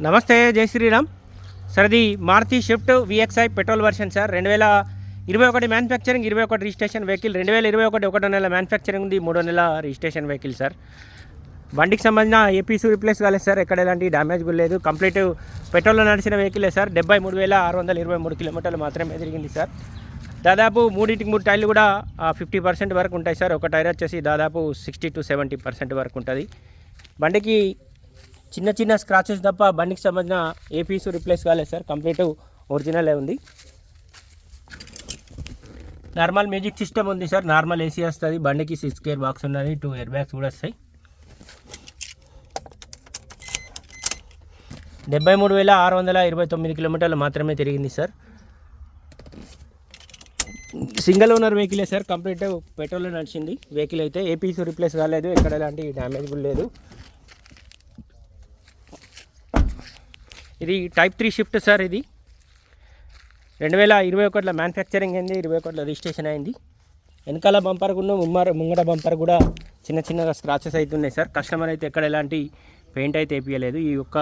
నమస్తే, జై శ్రీరామ్ సార్. ఇది Maruti Swift VXI petrol version sir. 2021 manufacturing, 21 registration vehicle. 2021 ఒకటో నెల మ్యానుఫ్యాక్చరింగ్ ఉంది, మూడో నెల రిజిస్ట్రేషన్ వెహికల్ సార్. బండికి సంబంధించిన ఏపీసీ రిప్లేస్ కాలేదు సార్, ఎక్కడ ఎలాంటి డ్యామేజ్ కూడా లేదు. కంప్లీట్ పెట్రోల్లో నడిచిన వెహికలే సార్. 73,623 కిలోమీటర్లు మాత్రమే తిరిగింది సార్. దాదాపు మూడింటికి మూడు టైర్లు కూడా 50% వరకు ఉంటాయి సార్. ఒక టైర్ వచ్చేసి దాదాపు 60 to 70% వరకు ఉంటుంది. బండికి చిన్న చిన్న స్క్రాచెస్ తప్ప బండికి సంబంధించిన ఏ పీసు రిప్లేస్ కాలేదు సార్. కంప్లీట్ ఒరిజినలే ఉంది. నార్మల్ మ్యూజిక్ సిస్టమ్ ఉంది సార్. నార్మల్ ఏసీ వస్తుంది. బండికి 6 గేర్ బాక్స్ ఉన్నది, 2 ఎయిర్ బ్యాగ్స్ కూడా వస్తాయి. 73,629 కిలోమీటర్లు మాత్రమే తిరిగింది సార్. సింగిల్ ఓనర్ వెహికలే సార్. కంప్లీట్ పెట్రోల్లో నడిచింది వెహికల్ అయితే. ఏ పీసు రిప్లేస్ కాలేదు, ఎక్కడ ఎలాంటి డ్యామేజ్ కూడా లేదు. ఇది టైప్ 3 షిఫ్ట్ సార్. ఇది 2021 మ్యానుఫ్యాక్చరింగ్ అయింది, 21 రిజిస్ట్రేషన్ అయింది. వెనకాల బంపర్ కూడా ముంగట బంపర్ కూడా చిన్న చిన్నగా స్క్రాచెస్ అవుతున్నాయి సార్. కస్టమర్ అయితే ఎక్కడ ఎలాంటి పెయింట్ అయితే వేయలేదు. ఈ యొక్క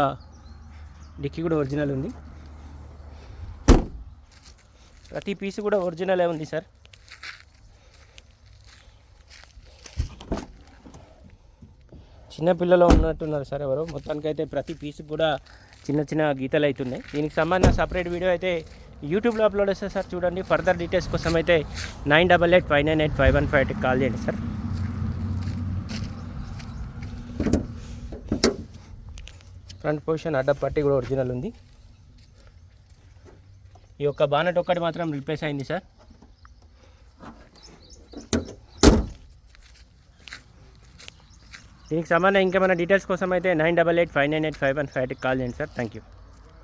డిక్కీ కూడా ఒరిజినల్ ఉంది. ప్రతి పీసు కూడా ఒరిజినలే ఉంది సార్. చిన్నపిల్లలు ఉన్నట్టున్నారు సార్ ఎవరు. మొత్తానికైతే ప్రతి పీసు కూడా చిన్న చిన్న గీతలు అవుతున్నాయి. దీనికి సంబంధించిన సపరేట్ వీడియో అయితే యూట్యూబ్లో అప్లోడ్ చేస్తారు సార్, చూడండి. ఫర్దర్ డీటెయిల్స్ కోసం అయితే 9885985158 కాల్ చేయండి సార్. ఫ్రంట్ పొజిషన్ అడ్డపట్టి కూడా ఒరిజినల్ ఉంది. ఈ యొక్క బానెట్ ఒక్కటి మాత్రం రిప్లేస్ అయింది సార్. దీనికి సంబంధించిన ఇంకేమైనా డీటెయిల్స్ కోసం అయితే 9885985158 కాల్ చేయండి సార్. Thank you.